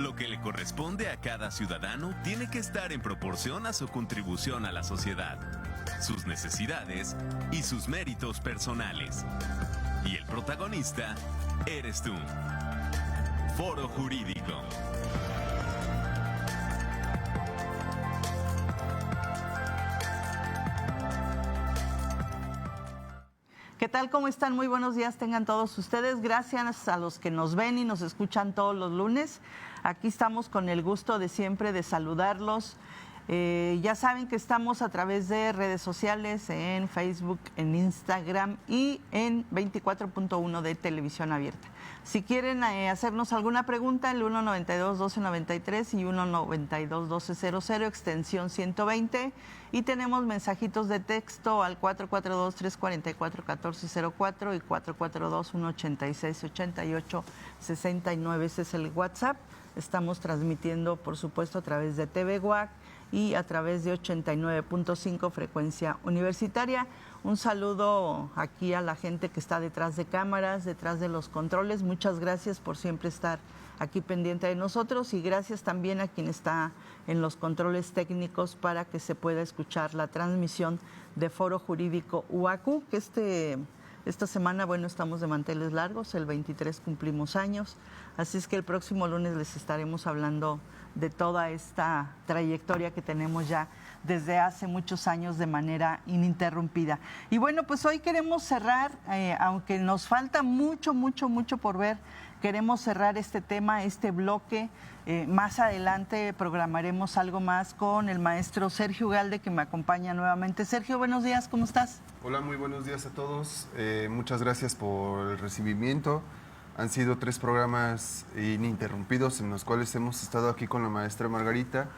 Lo que le corresponde a cada ciudadano tiene que estar en proporción a su contribución a la sociedad, sus necesidades y sus méritos personales. Y el protagonista eres tú. Foro Jurídico. ¿Qué tal? ¿Cómo están? Muy buenos días tengan todos ustedes. Gracias a los que nos ven y nos escuchan todos los lunes. Aquí estamos con el gusto de siempre de saludarlos. Ya saben que estamos a través de redes sociales, en Facebook, en Instagram y en 24.1 de Televisión Abierta. Si quieren hacernos alguna pregunta, el 192-1293 y 192-1200, extensión 120. Y tenemos mensajitos de texto al 442-344-1404 y 442-186-88-69. Ese es el WhatsApp. Estamos transmitiendo, por supuesto, a través de TV WAC y a través de 89.5 frecuencia universitaria. Un saludo aquí a la gente que está detrás de cámaras, detrás de los controles. Muchas gracias por siempre estar aquí pendiente de nosotros y gracias también a quien está en los controles técnicos para que se pueda escuchar la transmisión de Foro Jurídico UAQ, que esta semana, bueno, estamos de manteles largos, el 23 cumplimos años, así es que el próximo lunes les estaremos hablando de toda esta trayectoria que tenemos ya desde hace muchos años de manera ininterrumpida. Y bueno, pues hoy queremos cerrar, aunque nos falta mucho por ver, queremos cerrar este tema, este bloque. Más adelante programaremos algo más con el maestro Sergio Ugalde, que me acompaña nuevamente. Sergio, buenos días, ¿cómo estás? Hola, muy buenos días a todos. Muchas gracias por el recibimiento. Han sido 3 programas ininterrumpidos en los cuales hemos estado aquí con la maestra Margarita.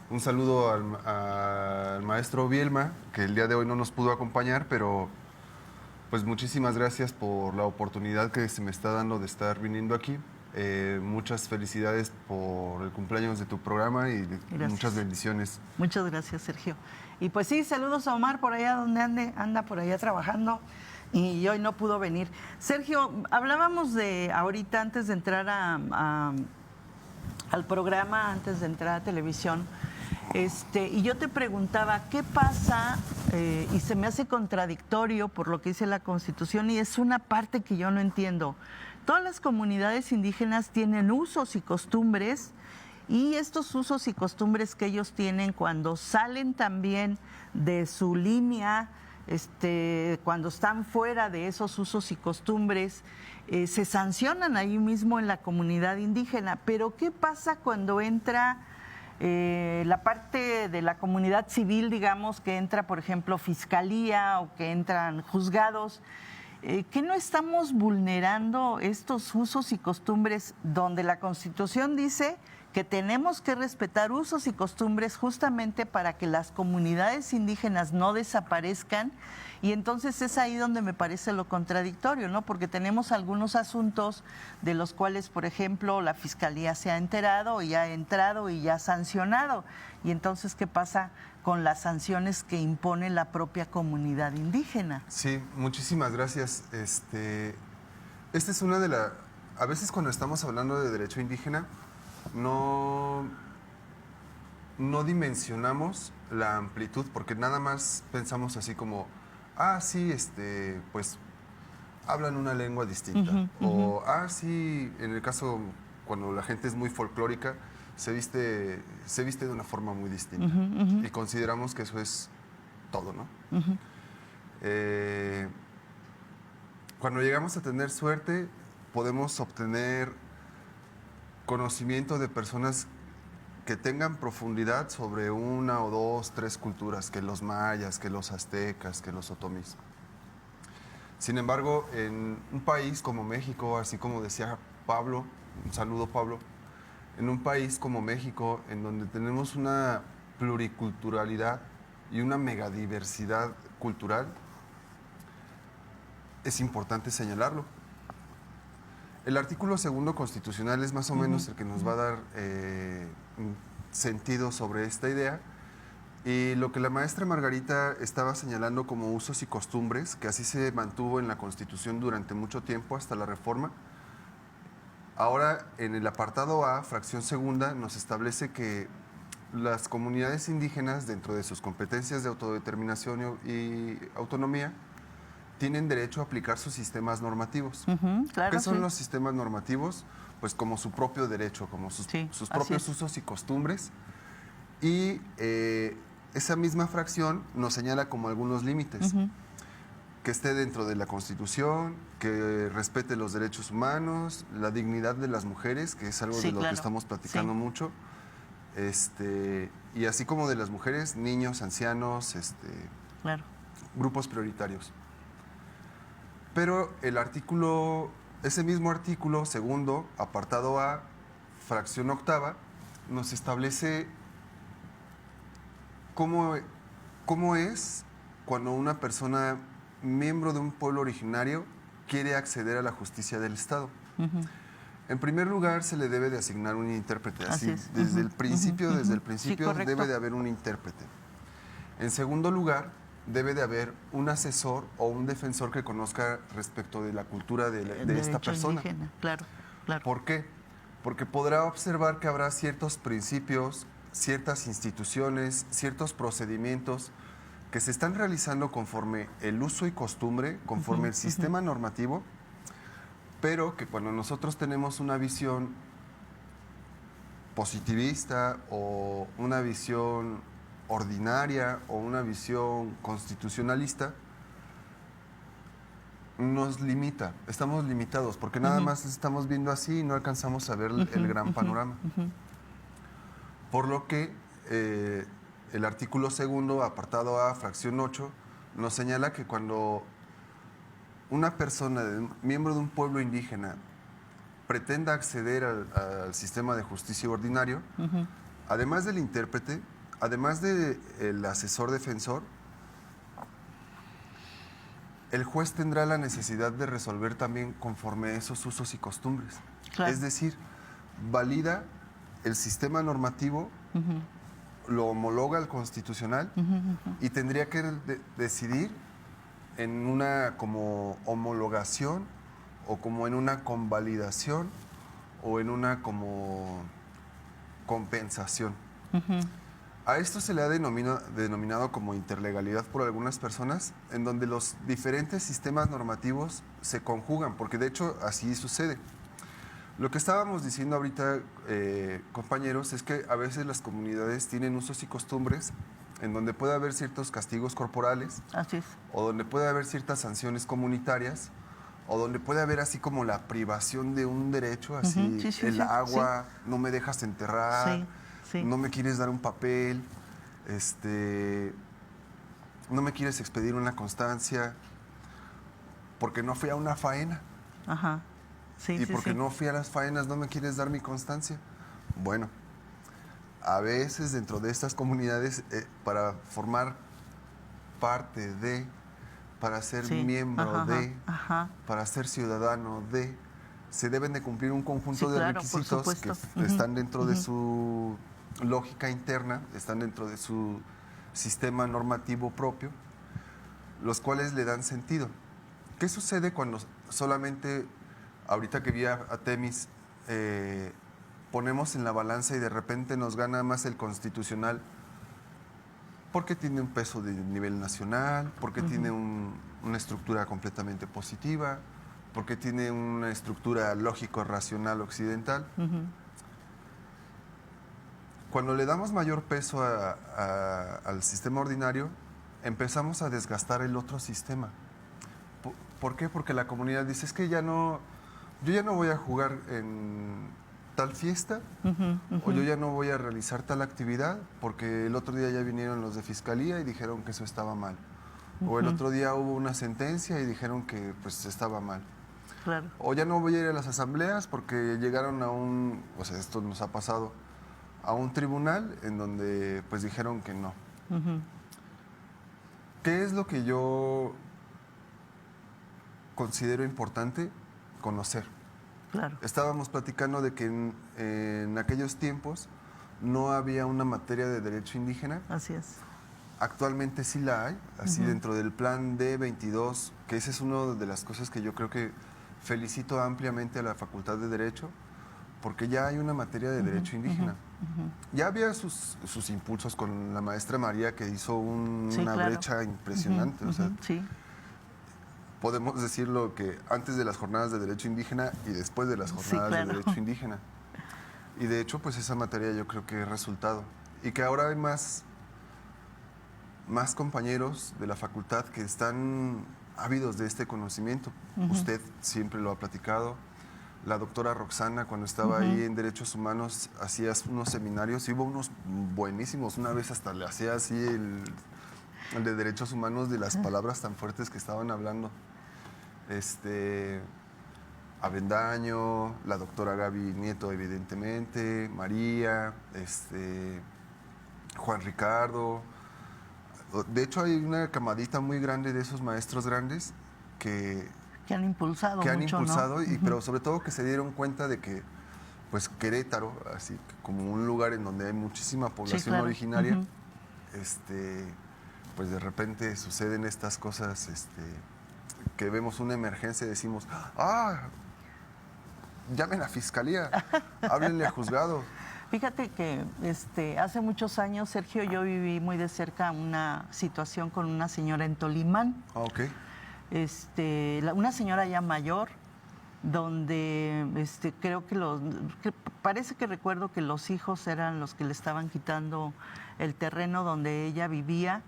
Un saludo al maestro Bielma, que el día de hoy no nos pudo acompañar, pero pues muchísimas gracias por la oportunidad que se me está dando de estar viniendo aquí. Muchas felicidades por el cumpleaños de tu programa y muchas bendiciones. Muchas gracias, Sergio. Y pues sí, saludos a Omar por allá donde anda por allá trabajando y hoy no pudo venir. Sergio, hablábamos de ahorita antes de entrar al programa, antes de entrar a televisión, y yo te preguntaba, ¿qué pasa? Y se me hace contradictorio por lo que dice la Constitución y es una parte que yo no entiendo. Todas las comunidades indígenas tienen usos y costumbres y estos usos y costumbres que ellos tienen cuando salen también de su línea, cuando están fuera de esos usos y costumbres, se sancionan ahí mismo en la comunidad indígena. Pero ¿qué pasa cuando entra la parte de la comunidad civil, digamos, que entra, por ejemplo, fiscalía o que entran juzgados? ¿Que no estamos vulnerando estos usos y costumbres donde la Constitución dice que tenemos que respetar usos y costumbres justamente para que las comunidades indígenas no desaparezcan? Y entonces es ahí donde me parece lo contradictorio, ¿no? Porque tenemos algunos asuntos de los cuales, por ejemplo, la Fiscalía se ha enterado y ha entrado y ya ha sancionado. Y entonces, ¿qué pasa con las sanciones que impone la propia comunidad indígena? Sí, muchísimas gracias. Esta es una de las... A veces cuando estamos hablando de derecho indígena, no dimensionamos la amplitud, porque nada más pensamos así como, sí, pues hablan una lengua distinta. O, sí, en el caso, cuando la gente es muy folclórica, se viste de una forma muy distinta. Y consideramos que eso es todo, ¿no? Cuando llegamos a tener suerte, podemos obtener conocimiento de personas que tengan profundidad sobre 1 o 2, 3 culturas, que los mayas, que los aztecas, que los otomís. Sin embargo, en un país como México, así como decía Pablo, un saludo Pablo, en un país como México, en donde tenemos una pluriculturalidad y una megadiversidad cultural, es importante señalarlo. El artículo 2 constitucional es más o menos el que nos va a dar sentido sobre esta idea, y lo que la maestra Margarita estaba señalando como usos y costumbres, que así se mantuvo en la Constitución durante mucho tiempo hasta la reforma, Ahora, en el apartado A, fracción segunda, nos establece que las comunidades indígenas, dentro de sus competencias de autodeterminación y autonomía, tienen derecho a aplicar sus sistemas normativos. Claro, ¿Qué son sí. los sistemas normativos? Pues como su propio derecho, como sus Sí, propios así es. usos y costumbres. Y esa misma fracción nos señala como algunos límites. Que esté dentro de la Constitución, que respete los derechos humanos, la dignidad de las mujeres, que es algo Sí, de lo claro. que estamos platicando Sí. mucho. Y así como de las mujeres, niños, ancianos, Claro. grupos prioritarios. Pero el artículo, ese mismo artículo segundo, apartado A, fracción octava, nos establece cómo es cuando una persona, miembro de un pueblo originario, quiere acceder a la justicia del Estado. En primer lugar, se le debe de asignar un intérprete. Así Así, es. desde el principio, Sí, correcto. debe de haber un intérprete. En segundo lugar, debe de haber un asesor o un defensor que conozca respecto de la cultura de esta Derecho persona. indígena, claro, claro. ¿Por qué? Porque podrá observar que habrá ciertos principios, ciertas instituciones, ciertos procedimientos que se están realizando conforme el uso y costumbre, conforme el sistema normativo, pero que cuando nosotros tenemos una visión positivista o una visión ordinaria o una visión constitucionalista, nos limita, estamos limitados, porque nada más estamos viendo así y no alcanzamos a ver el gran panorama. Por lo que el artículo segundo, apartado A, fracción 8, nos señala que cuando una persona, miembro de un pueblo indígena, pretenda acceder al sistema de justicia ordinario, además del intérprete, además del asesor defensor, el juez tendrá la necesidad de resolver también conforme a esos usos y costumbres. Claro. Es decir, valida el sistema normativo, lo homologa al constitucional y tendría que decidir en una como homologación o como en una convalidación o en una como compensación. A esto se le ha denominado como interlegalidad por algunas personas, en donde los diferentes sistemas normativos se conjugan, porque de hecho así sucede. Lo que estábamos diciendo ahorita, compañeros, es que a veces las comunidades tienen usos y costumbres en donde puede haber ciertos castigos corporales, Así es. o donde puede haber ciertas sanciones comunitarias, o donde puede haber así como la privación de un derecho, así Sí, sí, el sí, agua, no me dejas enterrar, Sí, sí. no me quieres dar un papel, no me quieres expedir una constancia, porque no fui a una faena. Ajá. Sí, Y sí, porque sí. no fui a las faenas, no me quieres dar mi constancia. Bueno, a veces dentro de estas comunidades, para formar parte de, para ser Sí. miembro Ajá, de, ajá. para ser ciudadano de, se deben de cumplir un conjunto Sí, de claro, por requisitos que supuesto. están dentro de su lógica interna, están dentro de su sistema normativo propio, los cuales le dan sentido. ¿Qué sucede cuando solamente, ahorita que vi a Temis, ponemos en la balanza y de repente nos gana más el constitucional porque tiene un peso de nivel nacional, porque tiene una estructura completamente positiva, porque tiene una estructura lógico-racional occidental? Cuando le damos mayor peso al sistema ordinario, empezamos a desgastar el otro sistema. ¿Por qué? Porque la comunidad dice, es que yo ya no voy a jugar en tal fiesta, o yo ya no voy a realizar tal actividad, porque el otro día ya vinieron los de fiscalía y dijeron que eso estaba mal. O el otro día hubo una sentencia y dijeron que pues estaba mal. Claro. O ya no voy a ir a las asambleas porque llegaron o sea, esto nos ha pasado, a un tribunal en donde pues dijeron que no. ¿Qué es lo que yo considero importante? Conocer. Claro. Estábamos platicando de que en aquellos tiempos no había una materia de derecho indígena. Así es. Actualmente sí la hay, así dentro del plan D22, que esa es una de las cosas que yo creo que felicito ampliamente a la Facultad de Derecho porque ya hay una materia de derecho indígena. Ya había sus impulsos con la maestra María, que hizo una brecha impresionante. O sea, podemos decirlo que antes de las jornadas de derecho indígena y después de las jornadas de derecho indígena. Y de hecho, pues esa materia yo creo que es resultado. Y que ahora hay más compañeros de la facultad que están ávidos de este conocimiento. Usted siempre lo ha platicado. La doctora Roxana, cuando estaba ahí en Derechos Humanos, hacía unos seminarios, y hubo unos buenísimos. Una vez hasta le hacía así el de Derechos Humanos, de las palabras tan fuertes que estaban hablando. Avendaño, la doctora Gaby Nieto, evidentemente, María, Juan Ricardo. De hecho, hay una camadita muy grande de esos maestros grandes que han impulsado mucho, ¿no? Pero sobre todo que se dieron cuenta de que pues Querétaro, así como un lugar en donde hay muchísima población originaria, pues de repente suceden estas cosas, que vemos una emergencia y decimos, llamen a fiscalía, háblenle a juzgado. Fíjate que hace muchos años, Sergio, yo viví muy de cerca una situación con una señora en Tolimán. Una señora ya mayor, donde creo que parece que recuerdo que los hijos eran los que le estaban quitando el terreno donde ella vivía.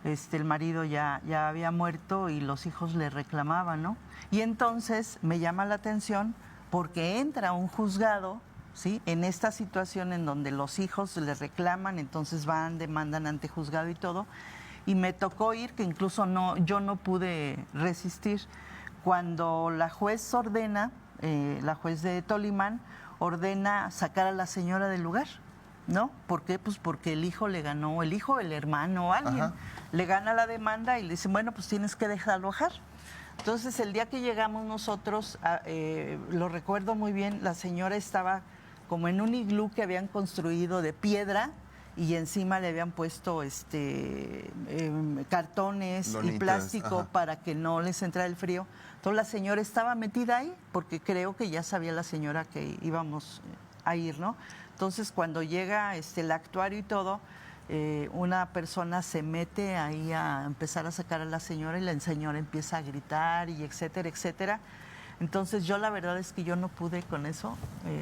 El marido ya había muerto y los hijos le reclamaban, ¿no? Y entonces me llama la atención porque entra un juzgado, ¿sí?, en esta situación en donde los hijos le reclaman, entonces van, demandan ante juzgado y todo. Y me tocó ir, que incluso yo no pude resistir. Cuando la juez ordena, la juez de Tolimán, ordena sacar a la señora del lugar, ¿no? ¿Por qué? Pues porque el hijo le ganó, el hermano, alguien, le gana la demanda y le dicen, bueno, pues tienes que dejarlo bajar. Entonces, el día que llegamos nosotros, lo recuerdo muy bien, la señora estaba como en un iglú que habían construido de piedra, y encima le habían puesto cartones, lonitas, y plástico para que no les entrara el frío. Entonces la señora estaba metida ahí porque creo que ya sabía la señora que íbamos a ir, ¿no? Entonces cuando llega el actuario y todo, una persona se mete ahí a empezar a sacar a la señora y la señora empieza a gritar y etcétera, etcétera. Entonces yo la verdad es que yo no pude con eso.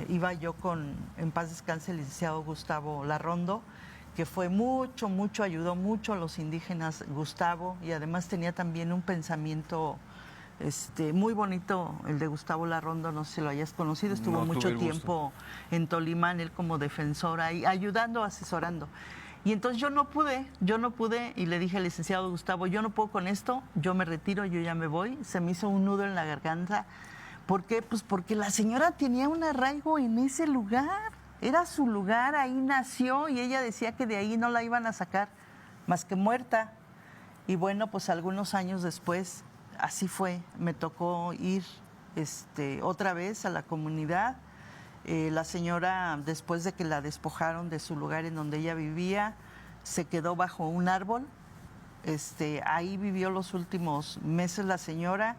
Iba yo con, en paz descanse, el licenciado Gustavo Larrondo, que fue mucho, ayudó mucho a los indígenas, Gustavo, y además tenía también un pensamiento muy bonito, el de Gustavo Larrondo, no sé si lo hayas conocido, estuvo mucho tiempo en Tolimán, él como defensor ahí, ayudando, asesorando. Y entonces yo no pude, y le dije al licenciado Gustavo, yo no puedo con esto, yo me retiro, yo ya me voy. Se me hizo un nudo en la garganta. ¿Por qué? Pues porque la señora tenía un arraigo en ese lugar, era su lugar, ahí nació, y ella decía que de ahí no la iban a sacar más que muerta. Y bueno, pues algunos años después, así fue, me tocó ir otra vez a la comunidad. La señora, después de que la despojaron de su lugar en donde ella vivía, se quedó bajo un árbol. Ahí vivió los últimos meses la señora.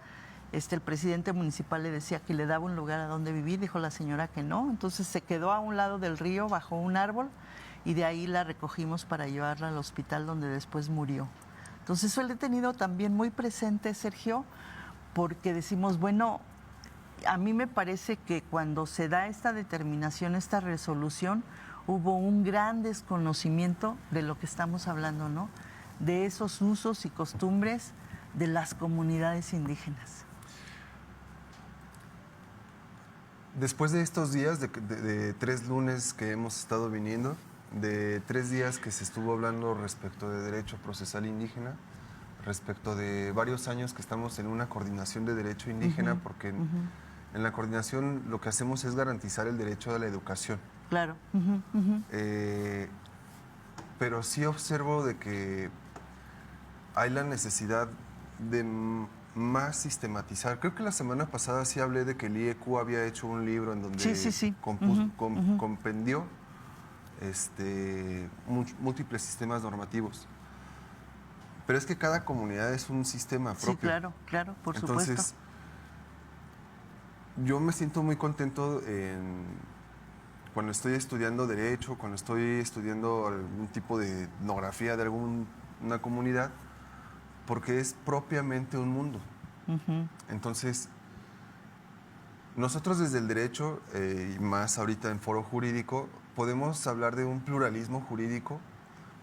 El presidente municipal le decía que le daba un lugar a donde vivir, dijo la señora que no. Entonces se quedó a un lado del río bajo un árbol y de ahí la recogimos para llevarla al hospital donde después murió. Entonces eso lo he tenido también muy presente, Sergio, porque decimos, bueno, a mí me parece que cuando se da esta determinación, esta resolución, hubo un gran desconocimiento de lo que estamos hablando, ¿no? De esos usos y costumbres de las comunidades indígenas. Después de estos días, de 3 lunes que hemos estado viniendo, de 3 días que se estuvo hablando respecto de derecho procesal indígena, respecto de varios años que estamos en una coordinación de derecho indígena, porque en la coordinación lo que hacemos es garantizar el derecho a la educación. Claro. Pero sí observo de que hay la necesidad de más sistematizar. Creo que la semana pasada sí hablé de que el IEQ había hecho un libro en donde compendió múltiples sistemas normativos. Pero es que cada comunidad es un sistema propio. Sí, claro, por supuesto. Entonces, Yo me siento muy contento cuando estoy estudiando Derecho, cuando estoy estudiando algún tipo de etnografía de alguna comunidad, porque es propiamente un mundo. Entonces, nosotros desde el derecho, y más ahorita en foro jurídico, podemos hablar de un pluralismo jurídico,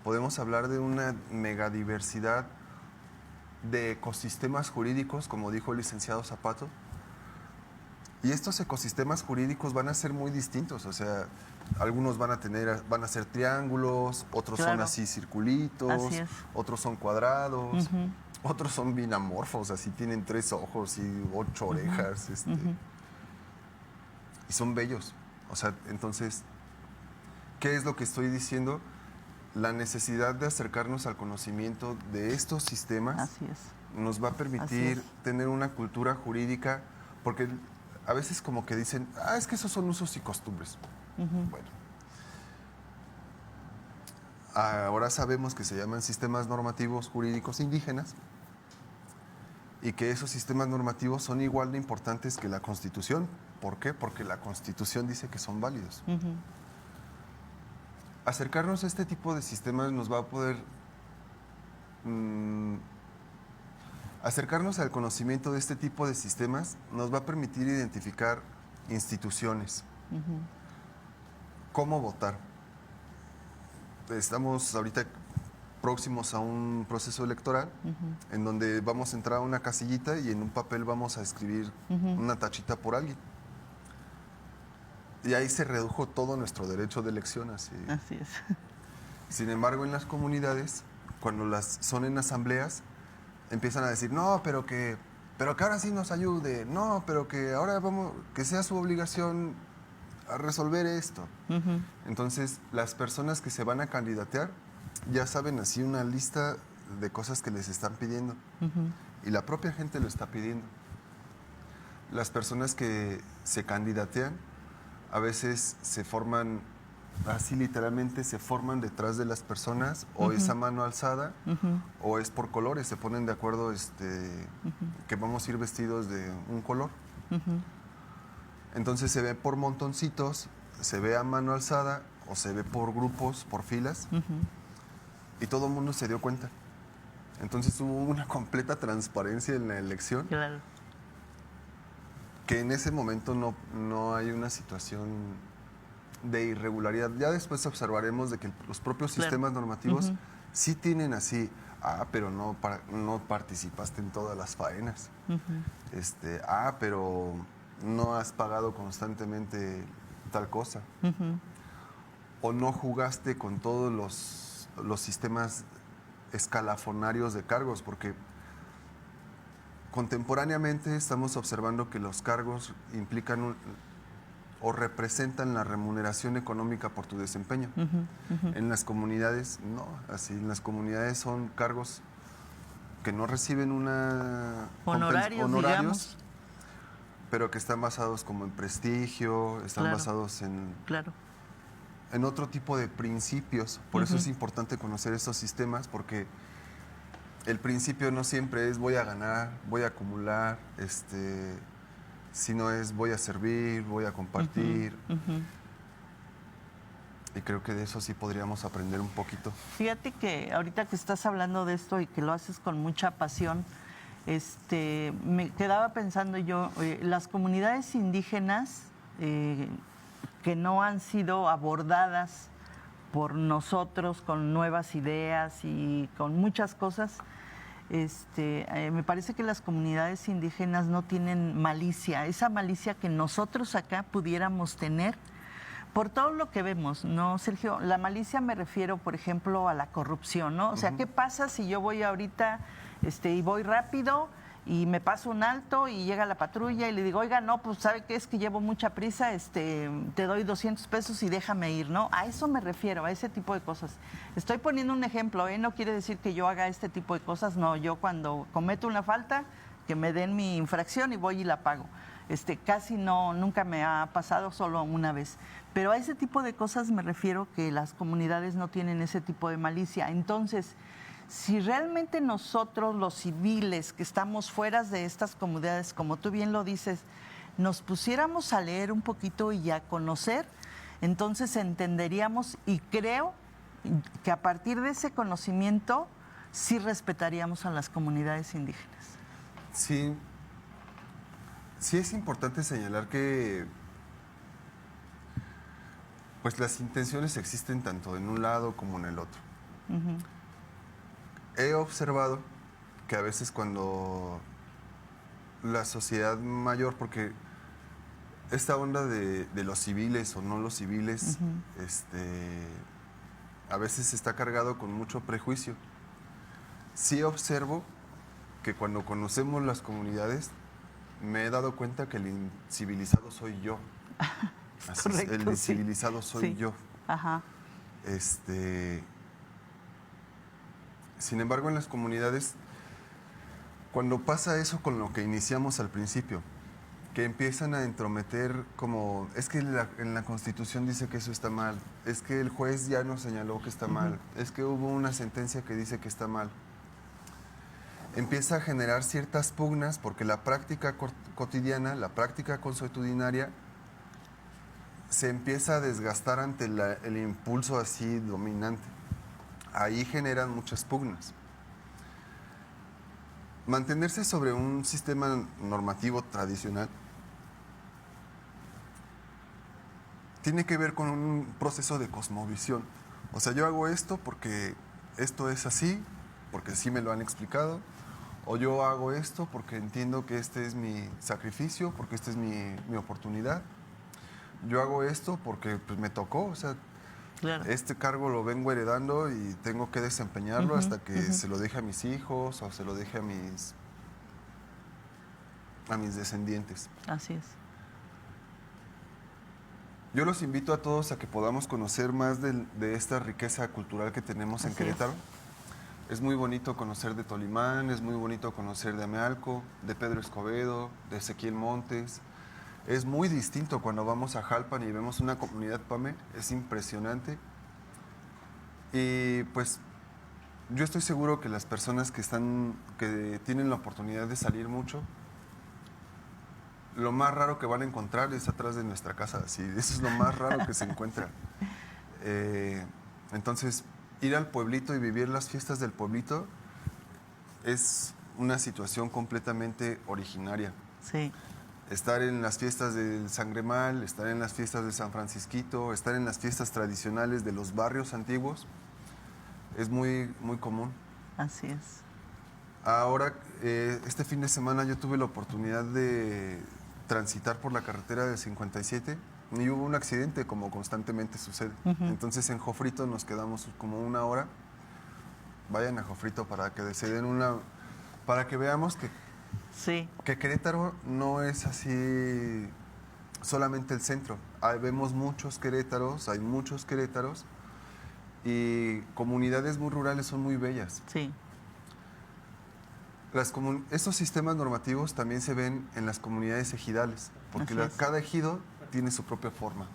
podemos hablar de una megadiversidad de ecosistemas jurídicos, como dijo el licenciado Zapato. Y estos ecosistemas jurídicos van a ser muy distintos, o sea, algunos van a ser triángulos, otros son así circulitos, otros son cuadrados, otros son binamorfos, así tienen 3 ojos y 8 orejas, y son bellos. O sea, entonces, ¿qué es lo que estoy diciendo? La necesidad de acercarnos al conocimiento de estos sistemas nos va a permitir tener una cultura jurídica, porque a veces como que dicen, es que esos son usos y costumbres. Bueno, ahora sabemos que se llaman sistemas normativos jurídicos indígenas y que esos sistemas normativos son igual de importantes que la Constitución. ¿Por qué? Porque la Constitución dice que son válidos. Acercarnos a este tipo de sistemas nos va a poder... acercarnos al conocimiento de este tipo de sistemas nos va a permitir identificar instituciones. ¿Cómo votar? Estamos ahorita próximos a un proceso electoral en donde vamos a entrar a una casillita y en un papel vamos a escribir una tachita por alguien. Y ahí se redujo todo nuestro derecho de elección. Así es. Sin embargo, en las comunidades, cuando son en asambleas, empiezan a decir, no, pero que ahora sí nos ayude, no, pero que ahora que sea su obligación a resolver esto. Entonces, las personas que se van a candidatear ya saben así una lista de cosas que les están pidiendo. Y la propia gente lo está pidiendo. Las personas que se candidatean a veces se forman, así literalmente se forman detrás de las personas, o es a mano alzada, o es por colores, se ponen de acuerdo que vamos a ir vestidos de un color. Entonces se ve por montoncitos, se ve a mano alzada, o se ve por grupos, por filas, y todo el mundo se dio cuenta. Entonces hubo una completa transparencia en la elección. Claro. Que en ese momento no hay una situación de irregularidad. Ya después observaremos de que los propios sistemas normativos sí tienen así, pero no participaste en todas las faenas. Pero no has pagado constantemente tal cosa. O no jugaste con todos los sistemas escalafonarios de cargos, porque contemporáneamente estamos observando que los cargos implican o representan la remuneración económica por tu desempeño. En las comunidades, no. Así, en las comunidades son cargos que no reciben honorarios, digamos, pero que están basados como en prestigio, están basados en otro tipo de principios. Por eso es importante conocer estos sistemas, porque el principio no siempre es voy a ganar, voy a acumular, sino es voy a servir, voy a compartir. Y creo que de eso sí podríamos aprender un poquito. Fíjate que ahorita que estás hablando de esto y que lo haces con mucha pasión, me quedaba pensando yo, las comunidades indígenas que no han sido abordadas por nosotros con nuevas ideas y con muchas cosas, me parece que las comunidades indígenas no tienen malicia, esa malicia que nosotros acá pudiéramos tener por todo lo que vemos, ¿no, Sergio? La malicia me refiero, por ejemplo, a la corrupción, ¿no? O sea, ¿qué pasa si yo voy ahorita y voy rápido y me paso un alto y llega la patrulla y le digo, oiga, no, pues ¿sabe qué? Es que llevo mucha prisa, te doy 200 pesos y déjame ir, ¿no? A eso me refiero, a ese tipo de cosas. Estoy poniendo un ejemplo, no quiere decir que yo haga este tipo de cosas, no, yo cuando cometo una falta, que me den mi infracción y voy y la pago. Casi nunca me ha pasado, solo una vez. Pero a ese tipo de cosas me refiero, que las comunidades no tienen ese tipo de malicia. Entonces, si realmente nosotros, los civiles, que estamos fuera de estas comunidades, como tú bien lo dices, nos pusiéramos a leer un poquito y a conocer, entonces entenderíamos, y creo que a partir de ese conocimiento sí respetaríamos a las comunidades indígenas. Sí, sí es importante señalar que pues las intenciones existen tanto en un lado como en el otro. He observado que a veces cuando la sociedad mayor, porque esta onda de los civiles o no los civiles, a veces está cargado con mucho prejuicio. Sí observo que cuando conocemos las comunidades, me he dado cuenta que el incivilizado soy yo. Así Correcto, es, el incivilizado soy yo. Ajá. Sin embargo, en las comunidades, cuando pasa eso con lo que iniciamos al principio, que empiezan a entrometer como, es que en la Constitución dice que eso está mal, es que el juez ya nos señaló que está mal, es que hubo una sentencia que dice que está mal. Empieza a generar ciertas pugnas porque la práctica cotidiana, la práctica consuetudinaria, se empieza a desgastar ante el impulso así dominante. Ahí generan muchas pugnas. Mantenerse sobre un sistema normativo tradicional tiene que ver con un proceso de cosmovisión. O sea, yo hago esto porque esto es así, porque así me lo han explicado, o yo hago esto porque entiendo que este es mi sacrificio, porque esta es mi oportunidad. Yo hago esto porque pues, me tocó, o sea, Claro. este cargo lo vengo heredando y tengo que desempeñarlo hasta que se lo deje a mis hijos o se lo deje a mis descendientes. Así es. Yo los invito a todos a que podamos conocer más de esta riqueza cultural que tenemos en Así Querétaro. Es muy bonito conocer de Tolimán, es muy bonito conocer de Amealco, de Pedro Escobedo, de Ezequiel Montes. Es muy distinto cuando vamos a Jalpan y vemos una comunidad Pame, es impresionante. Y pues yo estoy seguro que las personas que tienen la oportunidad de salir mucho, lo más raro que van a encontrar es atrás de nuestra casa, sí, eso es lo más raro que se encuentra. Entonces, ir al pueblito y vivir las fiestas del pueblito es una situación completamente originaria. Sí. Estar en las fiestas del Sangremal, estar en las fiestas de San Francisquito, estar en las fiestas tradicionales de los barrios antiguos, es muy, muy común. Así es. Ahora, este fin de semana yo tuve la oportunidad de transitar por la carretera del 57 y hubo un accidente, como constantemente sucede. Entonces en Jofrito nos quedamos como una hora. Vayan a Jofrito para que para que veamos Sí. que Querétaro no es así solamente el centro. Vemos muchos Querétaros, hay muchos Querétaros y comunidades muy rurales son muy bellas. Sí. Estos sistemas normativos también se ven en las comunidades ejidales, porque cada ejido tiene su propia forma.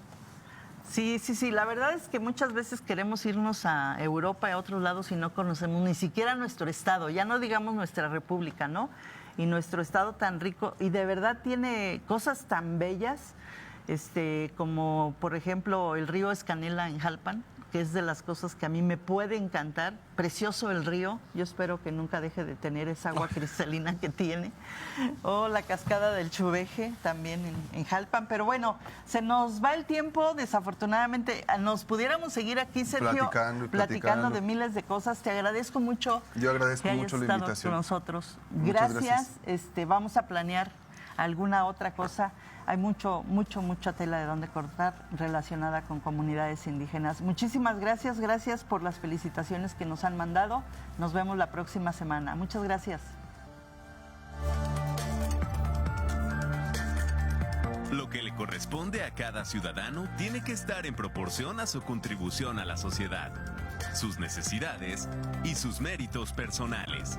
Sí, sí, sí. La verdad es que muchas veces queremos irnos a Europa y a otros lados y no conocemos ni siquiera nuestro estado, ya no digamos nuestra república, ¿no? Y nuestro estado tan rico y de verdad tiene cosas tan bellas, como por ejemplo el río Escanela en Jalpan, que es de las cosas que a mí me puede encantar. Precioso el río, yo espero que nunca deje de tener esa agua cristalina que tiene. O la cascada del Chuveje, también en Jalpan. Pero bueno, se nos va el tiempo, desafortunadamente. Nos pudiéramos seguir aquí, Sergio, platicando de miles de cosas. Te agradezco mucho. Yo agradezco que hayas mucho la estado invitación. con nosotros. Muchas Gracias. Vamos a planear alguna otra cosa. Hay mucha tela de donde cortar relacionada con comunidades indígenas. Muchísimas gracias, gracias por las felicitaciones que nos han mandado. Nos vemos la próxima semana. Muchas gracias. Lo que le corresponde a cada ciudadano tiene que estar en proporción a su contribución a la sociedad, sus necesidades y sus méritos personales.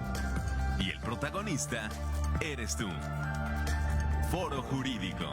Y el protagonista eres tú. Foro Jurídico.